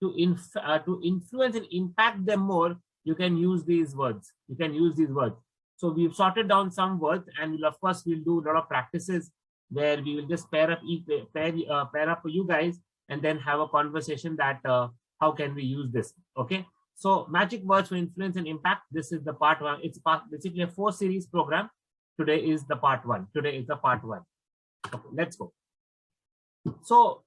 to influence and impact them more, you can use these words. So we've sorted down some words, and of course we'll do a lot of practices where we will just pair up for you guys, and then have a conversation that how can we use this. Okay, so magic words for influence and impact. This is the part one. It's basically a 4-series program. Today is the part one. Okay, let's go. So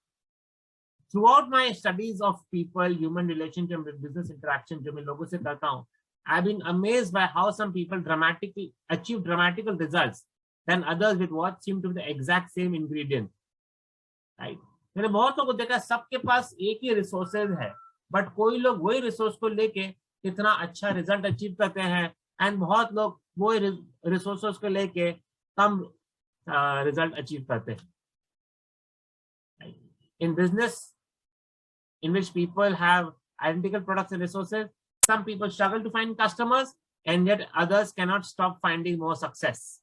throughout my studies of people, human relationship, business interaction, जो मैं लोगों से करता हूँ, I've been amazed by how some people achieve dramatical results than others with what seem to be the exact same ingredient. Right? मैंने बहुत लोगों को देखा, सबके पास एक ही रिसोर्सेज है, बट कोई लोग वही रिसोर्स को लेके कितना अच्छा रिजल्ट अचीव करते हैं, एंड बहुत लोग वही रिसोर्सेज को लेके कम रिजल्ट अचीव करते हैं. In business, in which people have identical products and resources, some people struggle to find customers, and yet others cannot stop finding more success.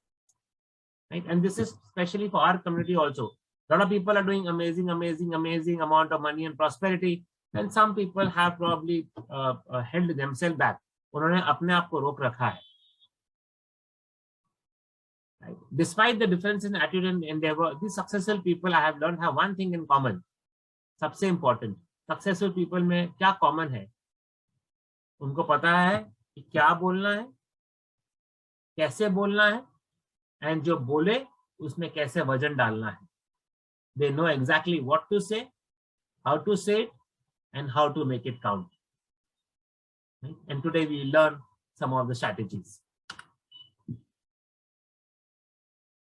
Right? And this is especially for our community also. A lot of people are doing amazing amount of money and prosperity, and some people have probably held themselves back. उन्होंने अपने आप को रोक रखा है. Right? Despite the difference in attitude and endeavor, these successful people, I have learned, have one thing in common. सबसे important, successful people में क्या common है? उनको पता है कि क्या बोलना है, कैसे बोलना है, and जो बोले उसमें कैसे वजन डालना है. They know exactly what to say, how to say it, and how to make it count. Right? And today we learn some of the strategies.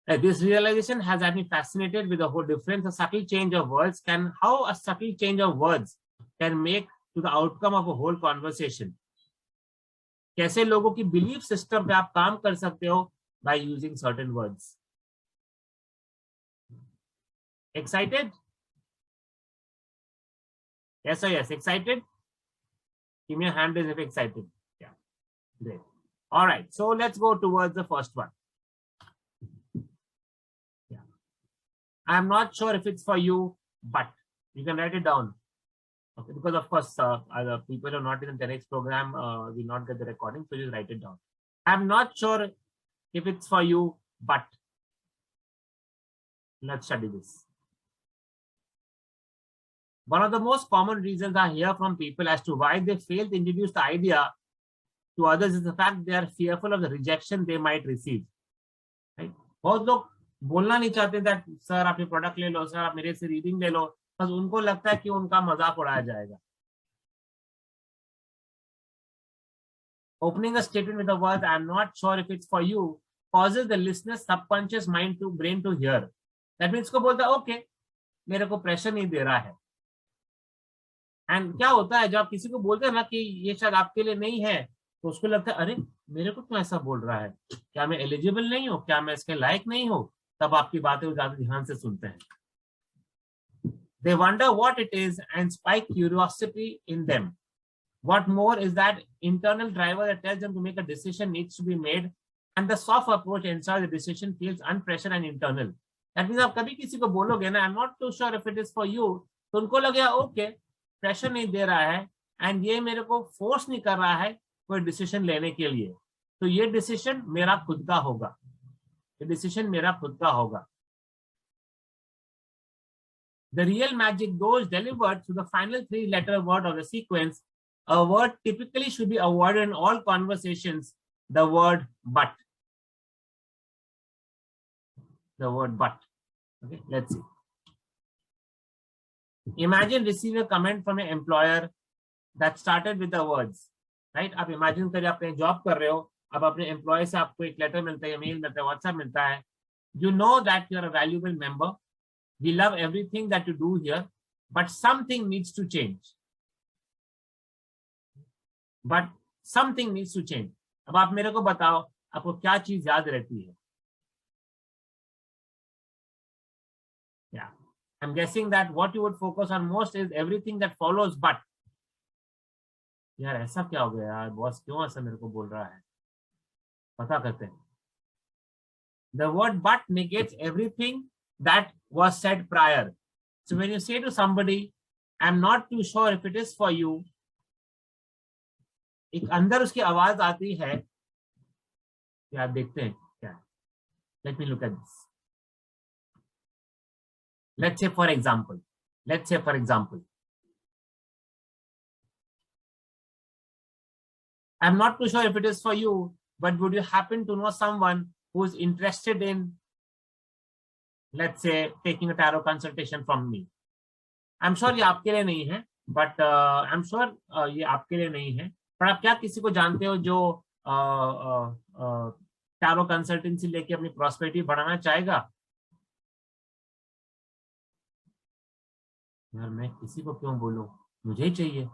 This realization has had me fascinated with the whole difference, a subtle change of words how a subtle change of words can make to the outcome of a whole conversation. कैसे लोगों की belief system पे आप काम कर सकते हो by using certain words. Excited? Yes or yes? Excited? Give me a hand if you're excited. Yeah, great. All right, so let's go towards the first one. I'm not sure if it's for you, but you can write it down. Okay, because of course, other people who are not in the 10x program will not get the recording, so just write it down. I'm not sure if it's for you, but let's study this. One of the most common reasons I hear from people as to why they fail to introduce the idea to others is the fact they are fearful of the rejection they might receive. Right? बहुत लोग बोलना नहीं चाहते that sir आप ये product ले लो, sir आप मेरे से रीडिंग ले लो, बस उनको लगता है कि उनका मजाक उड़ाया जाएगा. Opening a statement with the words "I'm not sure if it's for you" causes the listener's subconscious mind to brain to hear. That means को बोलता है ओके, मेरे को प्रेशर नहीं दे रहा है. एंड क्या होता है जब आप किसी को बोलते हैं ना कि ये शायद आपके लिए नहीं है, तो उसको लगता है अरे मेरे को क्यों ऐसा बोल रहा है, क्या मैं एलिजिबल नहीं हूँ, क्या मैं इसके लायक नहीं हूँ. तब आपकी बातें वो ज्यादा ध्यान से सुनते हैं. They wonder what it is and spike curiosity in them. What more is that internal driver that tells them to make a decision needs to be made, and the soft approach ensures the decision feels unpressured and internal. That means आप कभी किसी को बोलोगे ना I'm not too sure if it is for you, तो उनको लगेगा okay pressure नहीं दे रहा है एंड ये मेरे को फोर्स नहीं कर रहा है कोई डिसीजन लेने के लिए, तो ये डिसीजन मेरा खुद का होगा. The real magic dose delivered through the final 3-letter word of the sequence, a word typically should be avoided in all conversations, the word but. The word but. Okay, let's see. Imagine receiving a comment from an employer that started with the words, right? आप imagine करिए आप job कर रहे हो, अब अपने employ से आपको एक लेटर मिलता है, मेल मिलता है, व्हाट्सएप मिलता है. You know that you are a valuable member. We love everything that you do here, but something needs to change. But something needs to change. अब आप मेरे को बताओ आपको क्या चीज याद रहती है. Yeah, I'm guessing that what you would focus on most is everything that follows but. यार ऐसा क्या हो गया यार, बॉस क्यों ऐसा मेरे को बोल रहा है, पता करते हैं. The word but negates everything that was said prior. So when you say to somebody, I'm not too sure if it is for you. एक अंदर उसकी आवाज आती है, क्या देखते हैं क्या? Let me look at this. Let's say for example, I'm not too sure if it is for you, but would you happen to know someone who's interested in, let's say, taking a tarot consultation from me? I'm sure ये आपके लिए नहीं है, but I'm sure ये आपके लिए नहीं है. पर आप क्या किसी को जानते हो जो टैरो कंसल्टेंसी लेके अपनी प्रॉस्पेरिटी बढ़ाना चाहेगा? यार मैं किसी को क्यों बोलूं, मुझे ही चाहिए.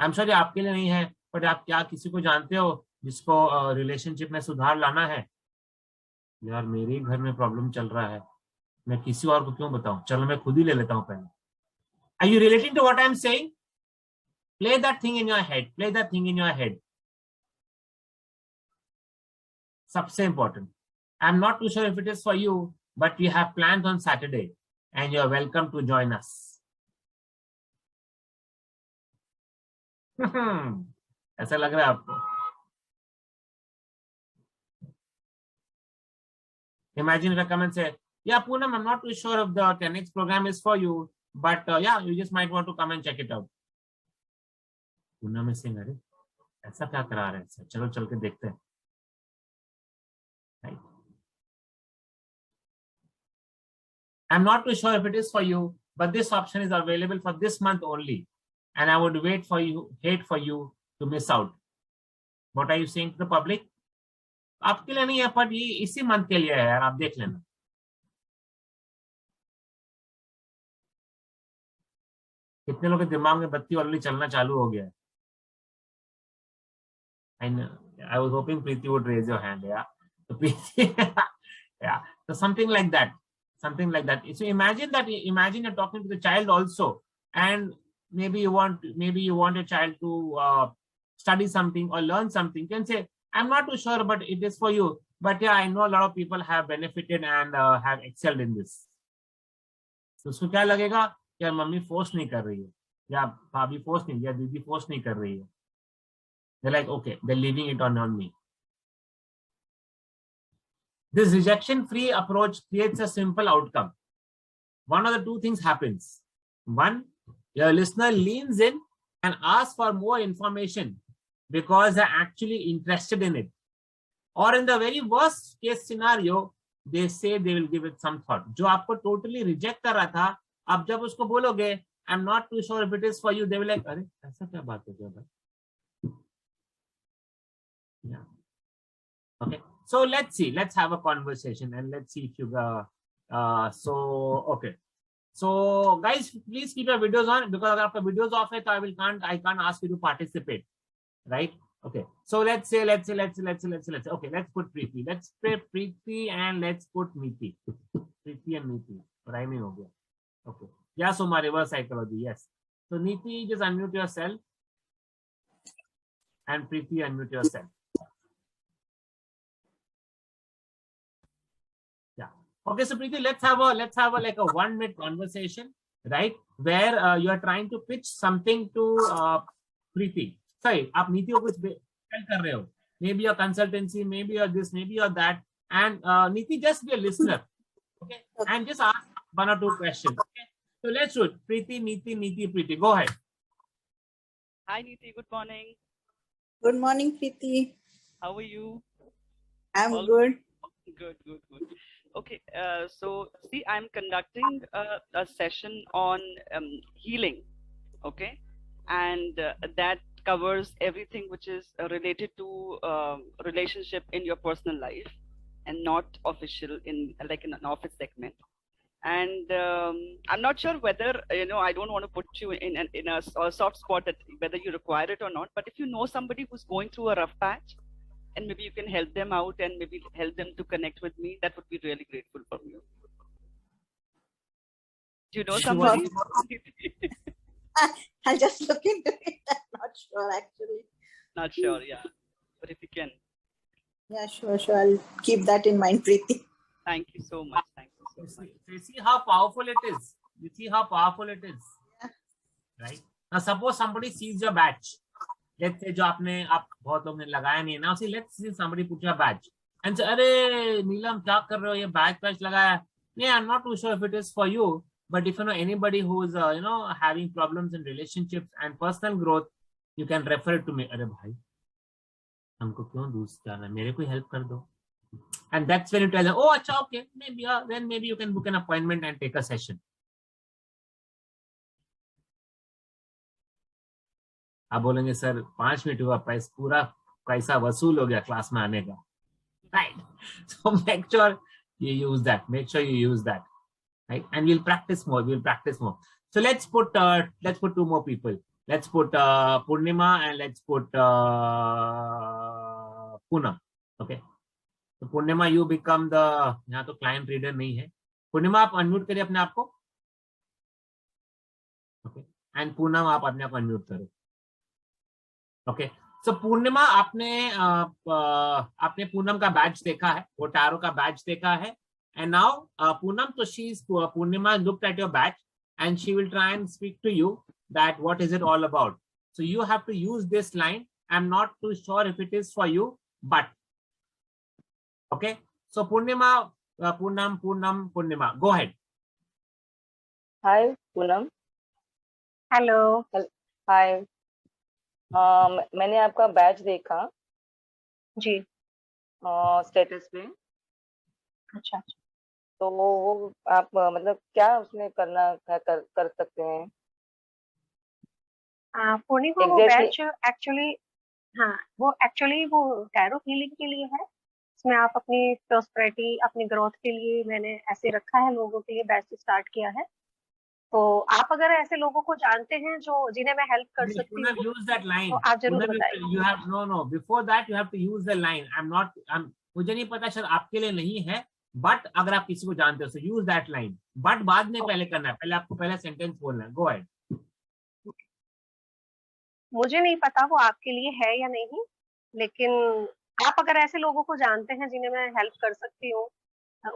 आई एम श्योर ये आपके लिए नहीं है, बट आप क्या किसी को जानते हो जिसको रिलेशनशिप में सुधार लाना है? यार मेरे ही घर में प्रॉब्लम चल रहा है, मैं किसी और को क्यों बताऊं, चलो मैं खुद ही ले लेता हूं पहले. Are you relating to what I'm saying? Play that thing in your head. Play that thing in your head. सबसे important. I'm not too sure if it is for you, but we have plans on Saturday, and you're welcome to join us. ऐसा लग रहा है आपको? Imagine if I come and say, yeah, Poonam, I'm not too sure if the 10x program is for you, but yeah, you just might want to come and check it out. Poonam is saying, अरे ऐसा क्या करा रहे हैं, चलो चल के देखते हैं. Right? I'm not too sure if it is for you, but this option is available for this month only, and I would hate for you to miss out. What are you saying to the public? आपके लिए नहीं है, पर ये इसी month के लिए है यार, आप देख लेना. कितने लोगों के दिमाग में बत्ती ऑलरेडी चलना चालू हो गया है. I was hoping Preeti would raise your hand. Yeah, so Preeti, yeah, so something like that. So imagine you're talking to the child also, and maybe you want your child to study something or learn something. You can say, I'm not too sure, but it is for you. But yeah, I know a lot of people have benefited and have excelled in this. तो उसको क्या लगेगा, यार mummy force नहीं कर रही है, या भाभी फोर्स नहीं, या दीदी फोर्स नहीं कर रही है. They're like, okay, they're leaving it on me. This rejection-free approach creates a simple outcome. One of the two things happens. One, your listener leans in and asks for more information because they're actually interested in it. Or in the very worst case scenario, they say they will give it some thought. जो आपको totally reject कर रहा था, आप जब उसको बोलोगे, I'm not too sure if it is for you, they will like, अरे ऐसा क्या बात हो गया भाई? Yeah. Okay. So let's see. Let's have a conversation and let's see if you okay. So guys, please keep your videos on, because अगर आपका videos off है तो I can't ask you to participate, right? Okay. So let's say okay, let's put Preeti. Let's put Preeti and let's put Meeti. Preeti and Meeti. Rhyming हो गया. Okay. Yeah, so my reverse psychology. Yes. So Neeti, just unmute yourself, and Preeti, unmute yourself. Okay, so Preeti, let's have a like a 1 minute conversation, right? Where you are trying to pitch something to Preeti. Sorry, आप नीति को कुछ tell कर रहे हो. Maybe your consultancy, maybe your this, maybe your that, and Neeti, just be a listener, okay? And just ask 1 or 2 questions. Okay? So let's do it. Preeti, Neeti, Preeti. Go ahead. Hi, Neeti. Good morning. Good morning, Preeti. How are you? I'm good. Good. Okay, so see, I'm conducting a session on healing, okay, and that covers everything which is related to relationship in your personal life, and not official in like in an office segment. And I'm not sure whether I don't want to put you in a soft spot that whether you require it or not. But if you know somebody who's going through a rough patch, and maybe you can help them out and maybe help them to connect with me, that would be really grateful from you. Do you know somebody? I'll just look into it. I'm not sure actually. Not sure, yeah. But if you can. Yeah, sure. I'll keep that in mind, Preeti. Thank you so much. Thank you so much. You see how powerful it is. You see how powerful it is, right? Now suppose somebody sees your badge. Let's say जो आप बहुत लोग ने लगाया नहीं है ना, उसी let's say somebody put your badge and say, अरे नीलम क्या कर रहे हो, ये badge लगाया. Yeah, I'm not too sure if it is for you, but if you know anybody who is having problems in relationships and personal growth, you can refer it to me. अरे भाई हमको क्यों दूर जाना, मेरे को help कर दो. And that's when you tell them, oh, अच्छा, okay, maybe then maybe you can book an appointment and take a session. आप बोलेंगे सर 5 मिनट हुआ, पूरा पैसा वसूल हो गया क्लास में आने का, right? So make sure you use that. Make sure you use that, right? And we'll practice more. So let's put 2 more people. Let's put Purnima and let's put Poonam. Okay. So Purnima, you become the यहाँ तो client reader नहीं है. Purnima आप unmute करिए अपने आप को. Okay. And Poonam आप अपने आप unmute करो. Okay. So पूर्णिमा आपने पूनम का बैच देखा है, वो टारो का बैच देखा है, and now Poonam, so Purnima looked at your batch and she will try and speak to you that what is it all about. So you have to use this line. I'm not too sure if it is for you, but okay. So Purnima, Purnima, go ahead. Hi, Poonam. Hello. Hi. मैंने आपका batch देखा जी. Status पे. अच्छा. तो वो आप मतलब क्या उसमें कर सकते हैं? पूर्णिमा वो बैच एक्चुअली, हाँ, वो एक्चुअली वो टैरो हीलिंग के लिए है. इसमें आप अपनी प्रॉस्पेरिटी, अपनी ग्रोथ के लिए मैंने ऐसे रखा है, लोगों के लिए बैच स्टार्ट किया है. तो आप अगर ऐसे लोगों को जानते हैं जो जिन्हें मैं हेल्प कर सकती हूँ, use that line. तो आप जरूर बताइए. You have no. Before that, you have to use the line. मुझे नहीं पता, शायद आपके लिए नहीं है, but अगर आप किसी को जानते हो, so use that line. But बाद में पहले करना है, पहले आपको पहला सेंटेंस बोलना है. Go ahead. मुझे नहीं पता वो आपके लिए है या नहीं, लेकिन आप अगर ऐसे लोगों को जानते हैं जिन्हें मैं हेल्प कर सकती हूँ,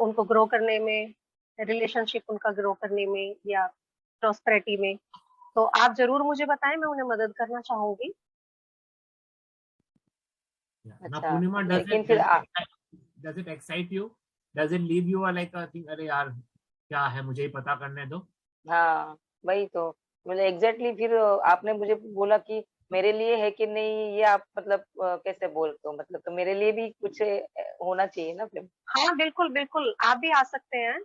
उनको ग्रो करने में, रिलेशनशिप उनका ग्रो करने में या प्रॉस्पेरिटी में, तो आप जरूर मुझे बताएं, मैं उन्हें मदद करना चाहूंगी. अच्छा, लेकिन does it excite you? Does it leave you like a thing, अरे यार क्या है, मुझे ही पता करने दो. हाँ, वही तो मुझे एग्जैक्टली. फिर आपने मुझे बोला कि मेरे लिए है कि नहीं, ये आप मतलब कैसे बोलते हो, मतलब तो मेरे लिए भी कुछ होना चाहिए ना फिर. हाँ बिल्कुल बिल्कुल, आप भी आ सकते हैं.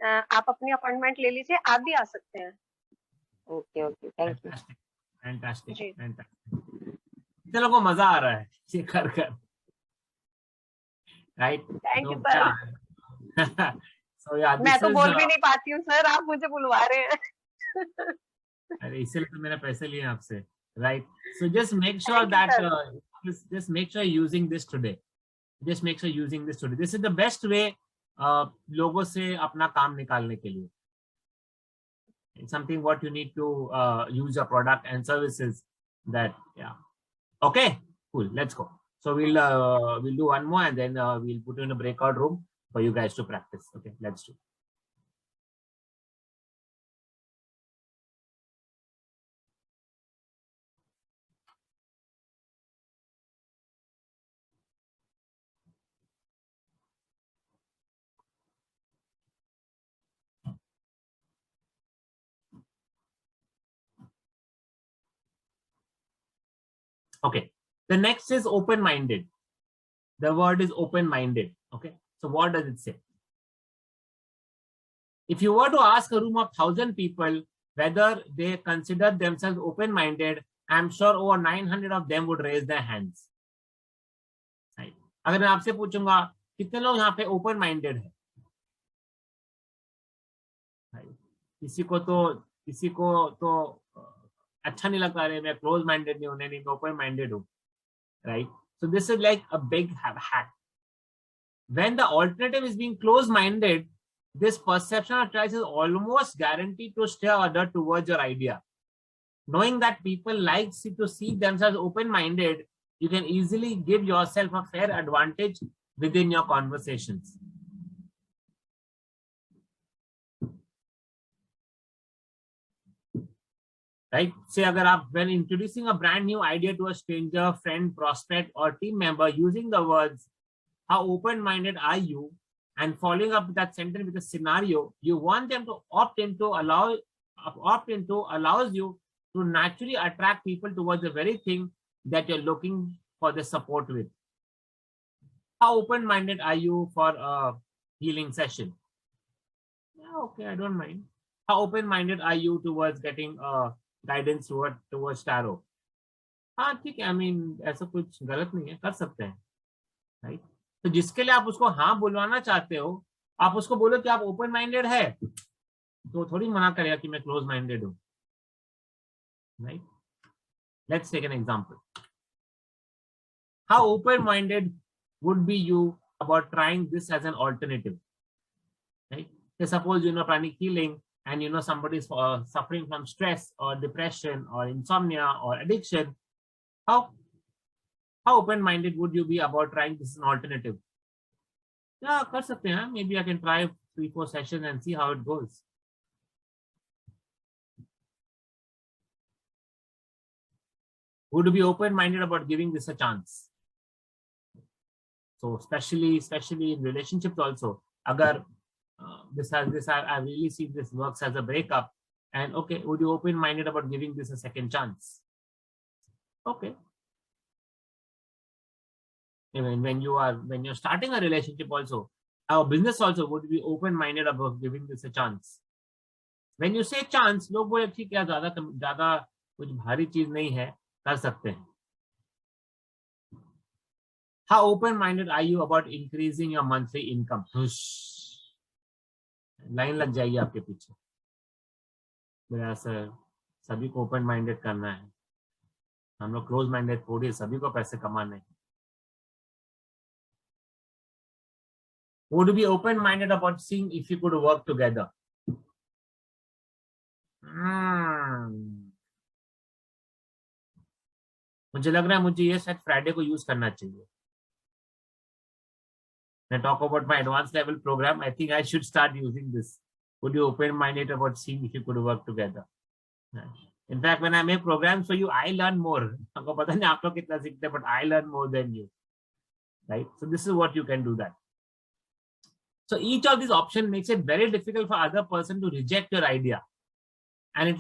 आप अपनी अपॉइंटमेंट ले लीजिए, आप भी आ सकते हैं. Okay, thank you. फैंटास्टिक. चलो को मजा आ रहा है ये कर, right? Thank you sir. So yeah, मैं तो बोल भी नहीं पाती हूँ सर, आप मुझे बुलवा रहे हैं. अरे इसलिए तो मैंने पैसे लिए आपसे, right? So just make sure that just make sure you're using this today. Just make sure using this today. This is the best way लोगों से अपना काम निकालने के लिए. It's something what you need to use your product and services. That yeah. Okay, cool. Let's go. So we'll do one more and then we'll put you in a breakout room for you guys to practice. Okay, let's do. Okay, the next is open-minded. The word is open-minded. Okay, so what does it say? If you were to ask a room of 1,000 people whether they consider themselves open-minded, I'm sure over 900 of them would raise their hands. Right? अगर मैं आपसे पूछूंगा कितने लोग यहाँ पे open-minded हैं? किसी को तो अच्छा नहीं लगता, रहे मैं क्लोज माइंडेड नहीं होने, नहीं मैं ओपन माइंडेड हूँ, right? So this is like a big hack. When the alternative is being close minded, this perception of choice is almost guaranteed to steer others towards your idea. Knowing that people like to see themselves open minded, you can easily give yourself a fair advantage within your conversations. right? Say agar aap, when introducing a brand new idea to a stranger, friend, prospect or team member, using the words, how open-minded are you? And following up that sentence with a scenario, you want them to opt into allows you to naturally attract people towards the very thing that you're looking for the support with. How open-minded are you for a healing session? Yeah, okay, I don't mind. How open-minded are you towards getting guidance towards tarot? हाँ ठीक है, I mean ऐसा कुछ गलत नहीं है, कर सकते हैं, right? तो जिसके लिए आप उसको हाँ बुलवाना चाहते हो, आप उसको बोलो कि आप ओपन माइंडेड है, तो थोड़ी मना करेगा कि मैं क्लोज माइंडेड हूँ, right? Let's take an example. How open-minded would be you about trying this as an alternative, right? So suppose you know pranic healing and you know somebody is suffering from stress or depression or insomnia or addiction. How open-minded would you be about trying this as an alternative? Yeah, kar sakte hain. Maybe I can try 3-4 sessions and see how it goes. Would you be open-minded about giving this a chance? So especially in relationships also, agar I really see this works as a breakup, and okay, would you open-minded about giving this a second chance? Okay. Even when you're starting a relationship also, our business also, would be open-minded about giving this a chance. When you say chance, लोग बोले ठीक है, ज़्यादा कुछ भारी चीज नहीं है, कर सकते हैं. How open-minded are you about increasing your monthly income? Line लग जाएगी आपके पीछे. मेरा सर, सभी को open-minded करना है. हम लोग close-minded थोड़ी, सभी को पैसे कमाने हैं. Would you be open-minded about seeing if you could work together? मुझे लग रहा है मुझे ये शायद फ्राइडे को यूज करना चाहिए. When I talk about my advanced level program, I think I should start using this. Would you open-minded about seeing if you could work together? In fact, when I make programs for you, I learn more. आपको पता नहीं आप लोग कितना सीखते हैं, but I learn more than you, right? So this is what you can do that. So each of these options makes it very difficult for other person to reject your idea, and it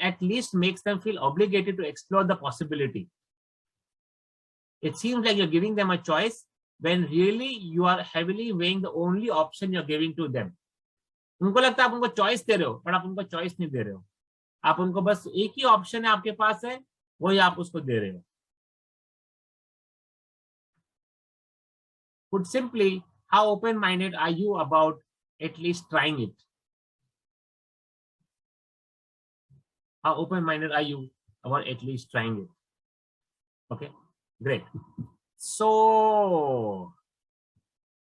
at least makes them feel obligated to explore the possibility. It seems like you're giving them a choice when really you are heavily weighing the only option you're giving to them. उनको लगता है आप उनको choice दे रहे हो, but आप उनको choice नहीं दे रहे हो. आप उनको बस एक ही option है आपके पास है, वही आप उसको दे रहे हो. Put simply, how open-minded are you about at least trying it? How open-minded are you about at least trying it? Okay, great. So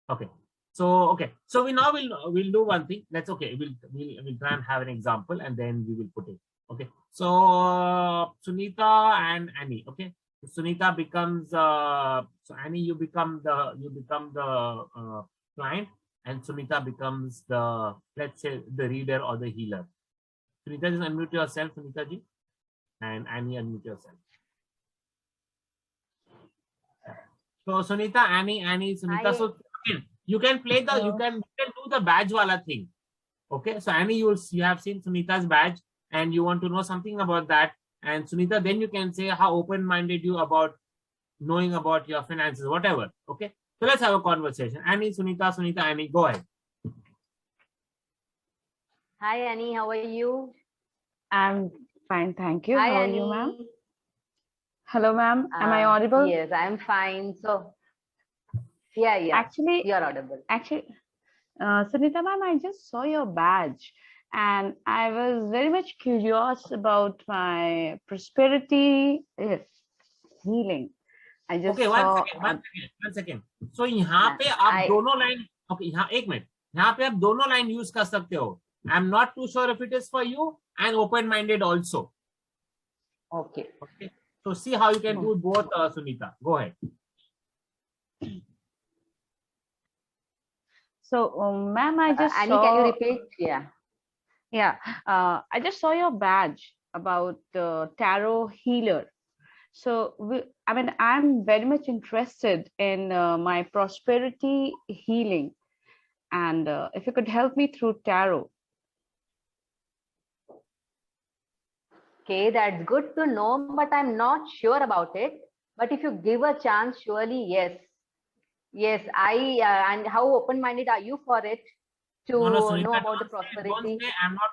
we now we'll do one thing. That's okay. We'll try and have an example and then we will put it. Okay. So Sunita and Annie. Okay. So Sunita becomes so Annie, you become the client, and Sunita becomes the, let's say, the reader or the healer. Sunita, just unmute yourself, Sunita ji, and Annie, unmute yourself. So Sunita, Annie, Sunita. Hi. So you can play the, you can do the badge wala thing. Okay. So Annie, you have seen Sunita's badge and you want to know something about that. And Sunita, then you can say how open-minded you about knowing about your finances, whatever. Okay. So let's have a conversation. Annie, Sunita, Annie, go ahead. Hi Annie, how are you? I'm fine, thank you. Hi, How are Annie. you, ma'am? Hello, ma'am. Am I audible? Yes, I'm fine. So, yeah. Actually, you're audible. Actually, Sunita ma'am, I just saw your badge and I was very much curious about my prosperity healing. I just okay, saw, one second. So यहाँ पे आप दोनों line, okay, यहाँ एक minute, यहाँ पे आप दोनों लाइन यूज कर सकते हो. I'm not too sure if it is for you, and open-minded also. Okay. So see how you can do both, Sunita. Go ahead. So, ma'am, I just Annie, saw... can you repeat? Yeah. Yeah, I just saw your badge about tarot healer. So I'm very much interested in my prosperity healing, and if you could help me through tarot. Okay, that's good to know, but I'm not sure about it. But if you give a chance, surely yes. Yes, and how open-minded are you for it to No, know Sunita, about the don't prosperity? say I'm not.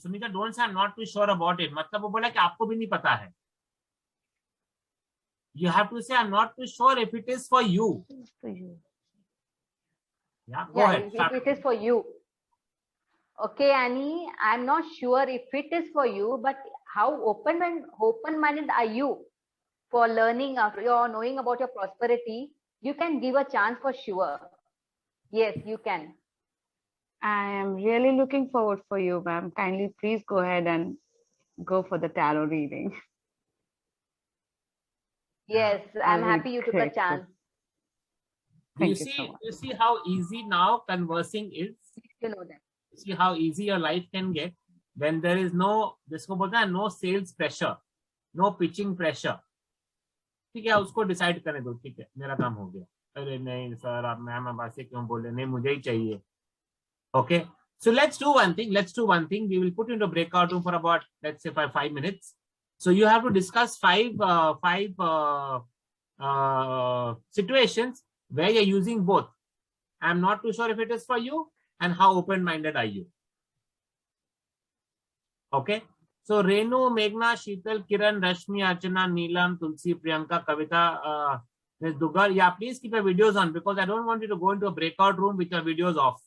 Sunita, don't say I'm not too sure about it. मतलब वो बोला कि आपको भी नहीं पता है. You have to say I'm not too sure if it is for you. For you. Yeah, go Yeah, ahead. if it is for you. Okay, Annie, I'm not sure if it is for you, but how open-minded are you for learning or knowing about your prosperity? You can give a chance for sure. Yes, you can. I am really looking forward for you, ma'am. Kindly please go ahead and go for the tarot reading. Yes, I'm I'll be happy you took a grateful. chance. Thank you so much. You see how easy now conversing is? You know that. See how easy your life can get when there is no, जिसको बोलते हैं no sales pressure, no pitching pressure. ठीक है, उसको decide करने दो. ठीक है, मेरा काम हो गया. अरे नहीं सर, आप मैम अब ऐसे क्यों बोल रहे? नहीं, मुझे ही चाहिए. Okay, so let's do one thing. We will put you into a breakout room for about, let's say, 5 minutes. So you have to discuss five situations where you're using both. I'm not too sure if it is for you, and how open-minded are you? Okay. So Renu, Meghna, Sheetal, Kiran, Rashmi, Archana, Neelam, Tulsi, Priyanka, Kavita, Ms. Dugar. Yeah, please keep your videos on, because I don't want you to go into a breakout room with your videos off.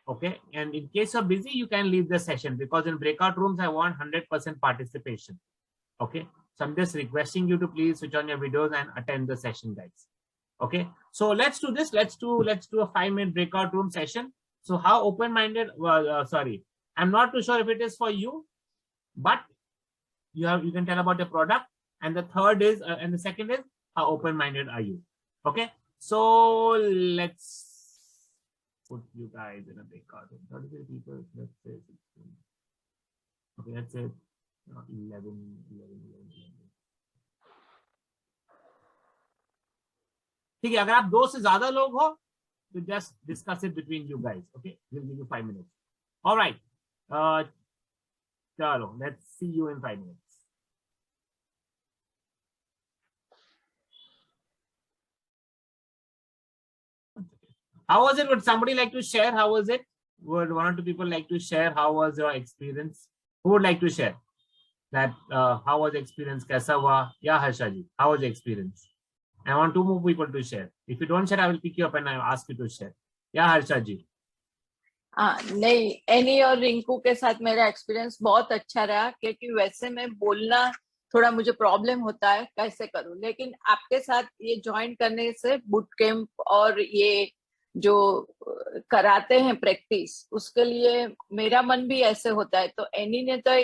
Okay. And in case you're busy, you can leave the session, because in breakout rooms, I want 100% participation. Okay. So I'm just requesting you to please switch on your videos and attend the session, guys. Okay. So let's do this. Let's do a 5-minute breakout room session. So how open-minded? Sorry, I'm not too sure if it is for you, but you can tell about your product. And the third is, and the second is, how open-minded are you? Okay. So let's put you guys in a breakout room. 33 people. Let's say 16. Okay. Let's say 11. ठीक है, अगर आप 2 से ज्यादा लोग हो तो just discuss it between you guys. Okay, we'll give you 5 minutes. All right. Chalo, let's see you in 5 minutes. How was it? Would somebody like to share? How was it? Would 1 or 2 people like to share? How was your experience? Who would like to share that? How was the experience? Kaisa hua? Yeah, Harsha ji, how was the experience? I want 2 more people to share. If you don't share, I will pick you up and I will ask you to share. Yeah, Harsha ji. नहीं, any और रिंकू के साथ मेरा experience बहुत अच्छा रहा, क्योंकि वैसे मैं बोलना थोड़ा मुझे प्रॉब्लम होता है, कैसे करूं, लेकिन आपके साथ ये ज्वाइन करने से बूट कैंप और ये जो कराते हैं प्रैक्टिस, उसके लिए मेरा मन भी ऐसे होता है. तो एनी ने तो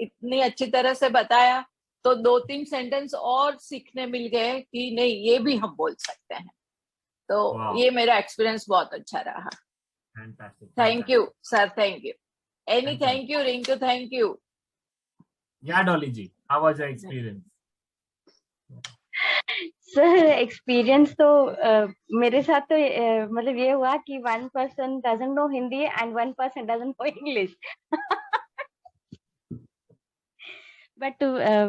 इतनी अच्छी तरह से बताया, तो 2-3 सेंटेंस और सीखने मिल गए कि नहीं, ये भी हम बोल सकते हैं. तो ये मेरा एक्सपीरियंस बहुत अच्छा रहा. Fantastic. Thank you, sir. Thank you. Thank you, Rinku. Thank you. Yeah, Dolly ji, how was your experience? Sir experience तो मेरे साथ तो मतलब ये हुआ कि 1 person doesn't know Hindi and 1 person doesn't know English. But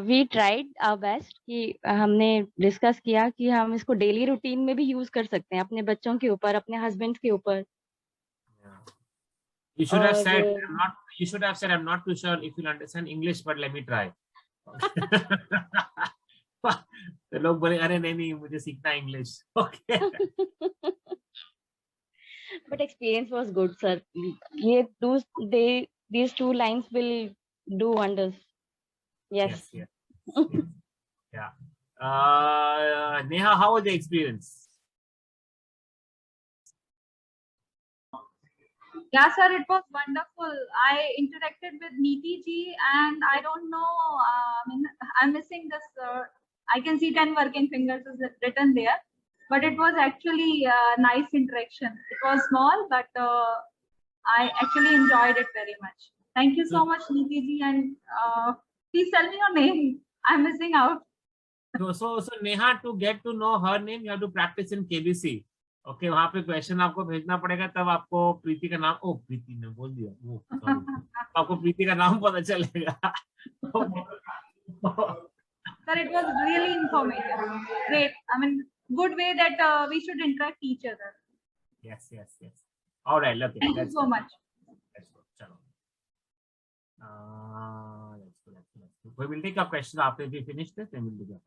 we tried our best कि हमने डिस्कस किया कि हम इसको डेली रूटीन में भी यूज कर सकते हैं, अपने बच्चों के ऊपर, अपने हस्बैंड के ऊपर. You should have said, I'm not too sure if you'll understand English, but let me try. तो लोग बोले, अरे नहीं, मुझे सीखना English. Okay. But experience was good, sir. These 2 lines will do wonders. Yes. Yeah. Neha, how was the experience? Yeah, sir, it was wonderful. I interacted with Neeti ji, and I don't know, I'm missing this. I can see 10 working fingers is written there, but it was actually a nice interaction. It was small, but I actually enjoyed it very much. Thank you so much, Neeti ji, and please tell me your name. I'm missing out. So Neha, to get to know her name, you have to practice in KBC. Okay, वहाँ पे question आपको भेजना पड़ेगा, तब आपको प्रीति का नाम, प्रीति ने बोल दिया, आपको प्रीति का नाम पता चलेगा. Sir, it was really informative. Great. I mean, good way that we should interact each other. Yes. All right, okay. Thank you so much. Let's go. Chalo. Let's go. We will take a question after we finish this, and we'll do that.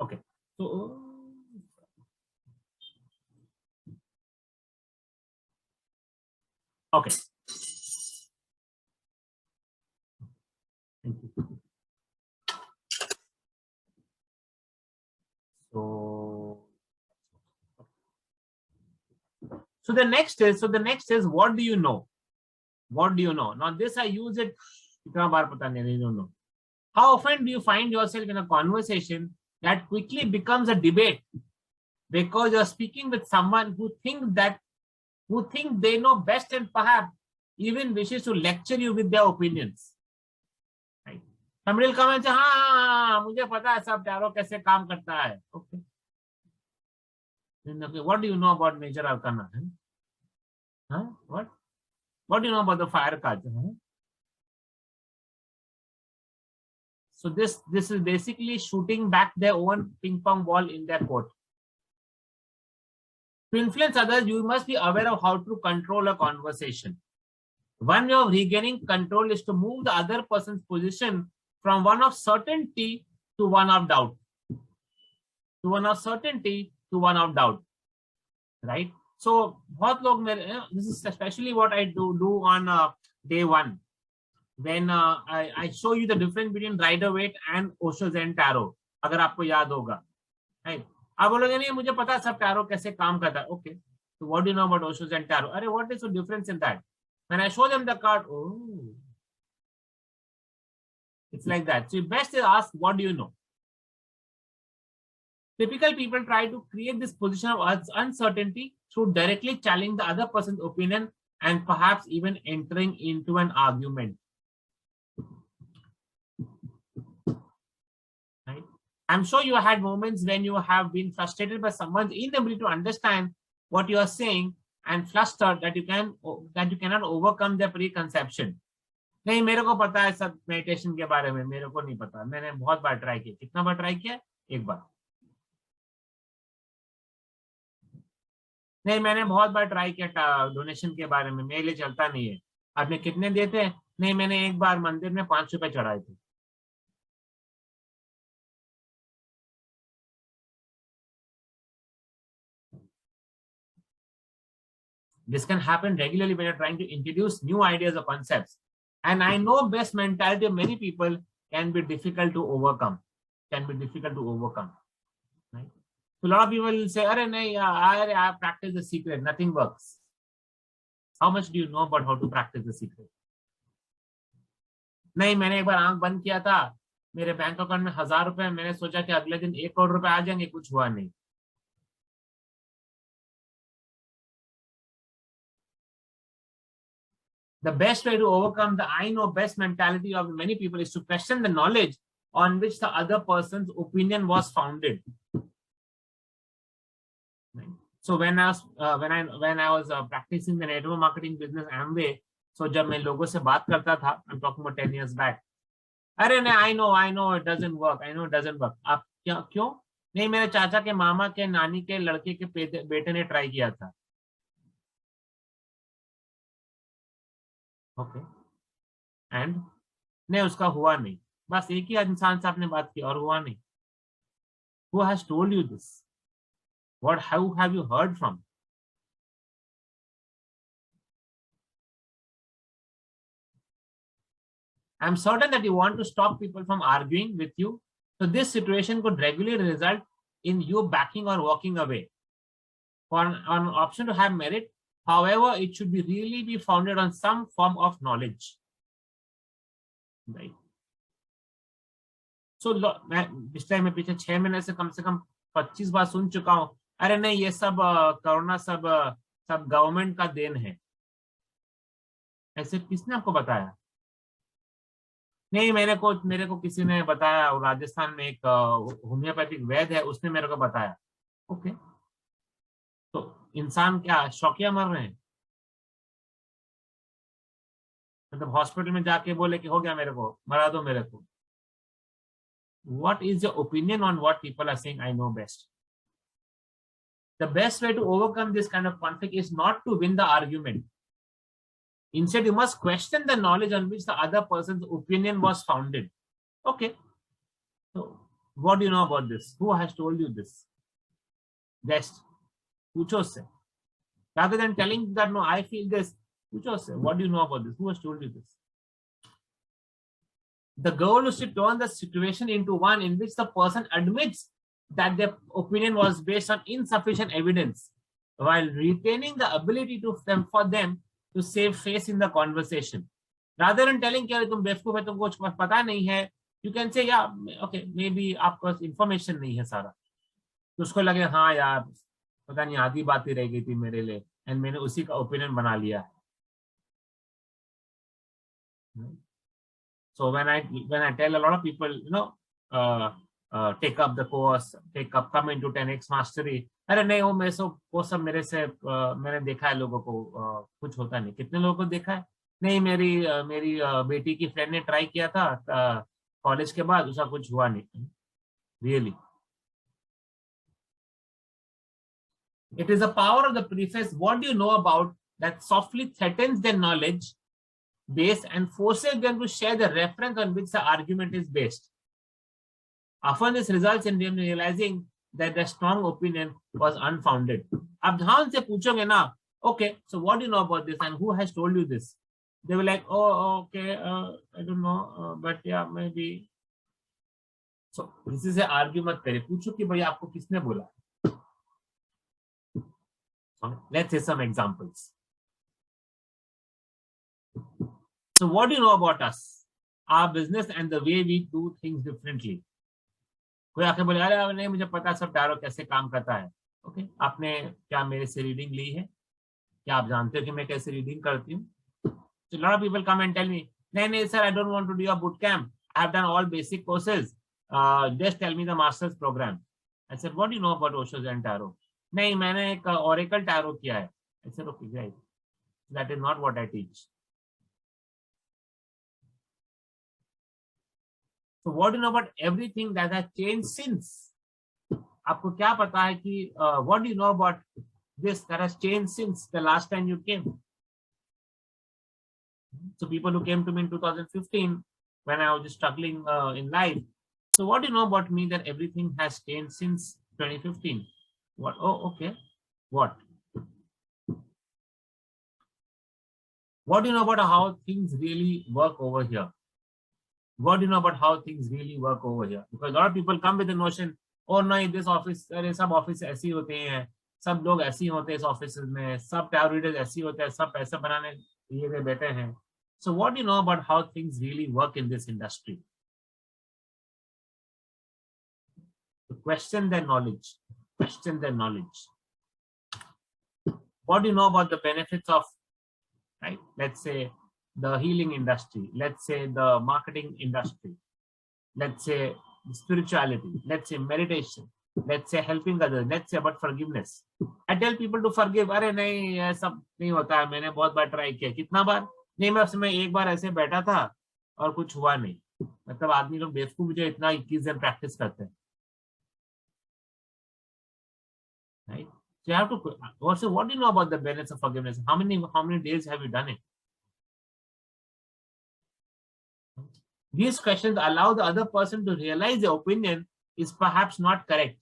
Okay. So. Okay. Thank you. So the next is what do you know? What do you know? Now this I use it. How often do you find yourself in a conversation that quickly becomes a debate because you're speaking with someone who think they know best and perhaps even wishes to lecture you with their opinions? Right? Somebody will come and say, हाँ, मुझे पता है सब tarot कैसे काम करता है. Okay. What do you know about major arcana? Huh? What do you know about the fire cards? Huh? So this is basically shooting back their own ping pong ball in their court. To influence others, you must be aware of how to control a conversation. One way of regaining control is to move the other person's position from one of certainty to one of doubt. To one of certainty to one of doubt. Right? So, this is especially what I do on day one. When I show you the difference between Rider-Waite and Osho Zen Tarot. अगर आपको याद होगा. Right? आप बोलोगे नहीं मुझे पता सब tarot कैसे काम करता है. Okay. So what do you know about Osho Zen Tarot? अरे what is the difference in that? When I show them the card, it's like that. So best is ask, what do you know? Typical people try to create this position of uncertainty through directly challenging the other person's opinion and perhaps even entering into an argument. Right? I'm sure you had moments when you have been frustrated by someone's inability to understand what you are saying and flustered that you cannot overcome their preconception. नहीं मेरे को पता है सब meditation के बारे में, मेरे को नहीं पता. मैंने बहुत बार ट्राई किया. कितना बार ट्राई किया? एक बार. नहीं मैंने बहुत बार ट्राई किया डोनेशन के बारे में, मेरे लिए चलता नहीं है. आपने कितने देते हैं? नहीं मैंने एक बार मंदिर में 5 रुपए चढ़ाए थे. This can happen regularly when you're trying to introduce new ideas or concepts. And I know best mentality of many people can be difficult to overcome. Right? So a lot of people will say, I practice the secret, nothing works. How much do you know about how to practice the secret? नहीं मैंने एक बार आंख बंद किया था, मेरे bank account में 1000 रुपए, मैंने सोचा कि अगले दिन 1 करोड़ रुपए आ जाएंगे, कुछ हुआ नहीं. The best way to overcome the I know best mentality of many people is to question the knowledge on which the other person's opinion was founded. So when I was practicing the network marketing business Amway, so जब मैं लोगों से बात करता था, I'm talking about 10 years back. अरे नहीं, I know it doesn't work. आप क्यों? नहीं मेरे चाचा के मामा के नानी के लड़के के बेटे ने ट्राई किया था. ओके एंड नहीं उसका हुआ नहीं. बस एक ही इंसान से आपने बात की और हुआ नहीं. Who has told you this? How have you heard from? I'm certain that you want to stop people from arguing with you. So this situation could regularly result in you backing or walking away. For an option to have merit, however, it should really be founded on some form of knowledge. Right. So this time मैं पीछे 6 महीने से कम 25 बार सुन चुका हूँ. अरे नहीं ये सब कोरोना सब सब गवर्नमेंट का देन है, ऐसे किसने आपको बताया? नहीं मेरे को किसी ने बताया, राजस्थान में एक होम्योपैथिक वैद्य है, उसने मेरे को बताया। ओके, तो इंसान क्या शौकिया मर रहे हैं? मतलब हॉस्पिटल में जाके बोले कि हो गया मेरे को, मरा दो मेरे को। What is your opinion on what people are saying? I know best. The best way to overcome this kind of conflict is not to win the argument. Instead, you must question the knowledge on which the other person's opinion was founded. Okay. So, what do you know about this? Who has told you this? Best. पूछो उससे. Rather than telling that no, I feel this, पूछो उससे. What do you know about this? Who has told you this? The goal is to turn the situation into one in which the person admits that their opinion was based on insufficient evidence, while retaining the ability for them to save face in the conversation. Rather than telling कि तुम बेवकूफ है, तुमको कुछ पता नहीं है, you can say yeah, okay, maybe आपको information नहीं है सारा, तो उसको लगे हाँ यार पता नहीं आधी बात ही रह गई थी मेरे लिए, and मैंने उसी का opinion बना लिया है. So when I tell a lot of people, take up the course, come into 10x mastery, अरे नहीं वो सब मेरे से मैंने देखा है लोगों को कुछ होता नहीं. कितने लोगों को देखा है? नहीं मेरी बेटी की फ्रेंड ने ट्राई किया था कॉलेज के बाद, उसका कुछ हुआ नहीं. Really, it is the power of the preface. What do you know about that softly threatens their knowledge base and forces them to share the reference on which the argument is based. Often this results in them realizing that their strong opinion was unfounded. अब जहाँ उनसे पूछोगे ना, okay, so what do you know about this and who has told you this? They were like, oh, okay, I don't know, but yeah, maybe. So किसी से argue मत करिए, पूछो कि भाई आपको किसने बोला. Let's say some examples. So what do you know about us, our business and the way we do things differently? कोई आके बोले अरे नहीं मुझे पता सब टैरो कैसे काम करता है. ओके, आपने क्या मेरे से रीडिंग ली है? क्या आप जानते हो कि मैं कैसे रीडिंग करती हूँ? So a lot of people come and tell me, नहीं sir, I don't want to do a boot camp. I have done all basic courses. Just tell me the master's program. I said, what do you know about Osho and tarot? नहीं मैंने एक oracle tarot किया है. I said, okay, great. That is not what I teach. So what do you know about everything that has changed since? आपको क्या पता है कि what do you know about this that has changed since the last time you came? So people who came to me in 2015 when I was just struggling in life. So what do you know about me that everything has changed since 2015? What? Oh, okay. What? What do you know about how things really work over here? What do you know about how things really work over here? Because a lot of people come with the notion, oh no, this office, अरे सब office ऐसे ही होते हैं, सब लोग ऐसे ही होते हैं इस ऑफिस में, सब टैरो रीडर्स ऐसे ही होते हैं, सब पैसा बनाने लिए हुए बैठे हैं. So what do you know about how things really work in this industry? To question their knowledge. Question their knowledge. What do you know about the benefits of, right? Let's say the healing industry, let's say the marketing industry, let's say spirituality, let's say meditation, let's say helping others, let's say about forgiveness. I tell people to forgive. अरे नहीं ये सब नहीं होता है, मैंने बहुत बार try किया. कितना बार? नहीं मैं उसमें एक बार ऐसे बैठा था और कुछ हुआ नहीं. मतलब आदमी लोग बेवकूफ जो इतना 21 दिन प्रैक्टिस करते हैं. Right? So you have to also, what do you know about the benefits of forgiveness? How many days have you done it? These questions allow the other person to realize their opinion is perhaps not correct,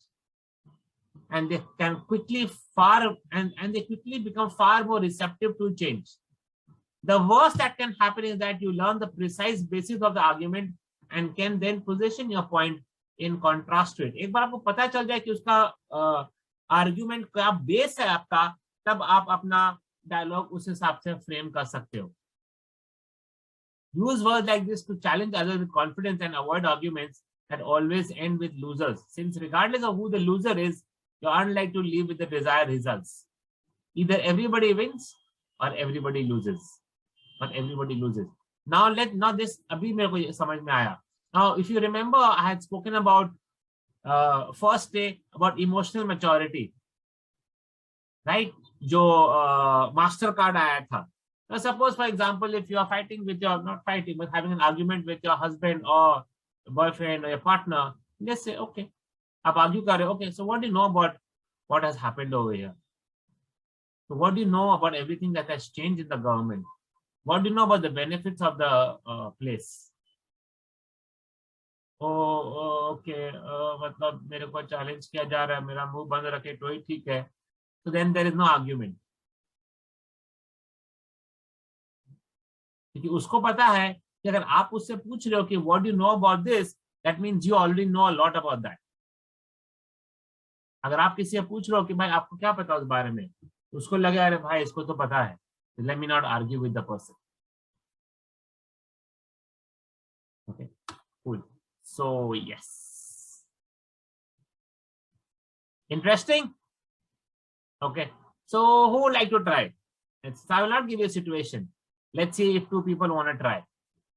and they can quickly they quickly become far more receptive to change. The worst that can happen is that you learn the precise basis of the argument and can then position your point in contrast to it. एक बार आपको पता चल जाए कि उसका argument क्या base है आपका, तब आप अपना डायलॉग उस हिसाब से फ्रेम कर सकते हो. Use words like this to challenge others with confidence and avoid arguments that always end with losers. Since regardless of who the loser is, you're unlikely to live with the desired results. Either everybody wins or everybody loses. But everybody loses. Now this abhi mere ko samajh mein aaya. Now, if you remember, I had spoken about first day about emotional maturity, right? Jo master card aaya tha. Now, suppose, for example, if you are fighting with your, not fighting, but having an argument with your husband or boyfriend or your partner, just say, okay, aap argue kar rahe ho, okay, so what do you know about what has happened over here? So what do you know about everything that has changed in the government? What do you know about the benefits of the place? Oh, okay, मतलब मेरे को challenge किया जा रहा है, मेरा मुंह बंद रखे तो ही ठीक है. So then there is no argument. क्योंकि उसको पता है कि अगर आप उससे पूछ रहे हो कि what do you know about this, that means you already know a lot about that. अगर आप किसी से पूछ रहे हो कि भाई आपको क्या पता उस बारे में, उसको लगे अरे भाई इसको तो पता है. Let me not argue with the person. Okay, cool. So yes, interesting. Okay, so who would like to try? I will not give you a situation. Let's see if two people want to try.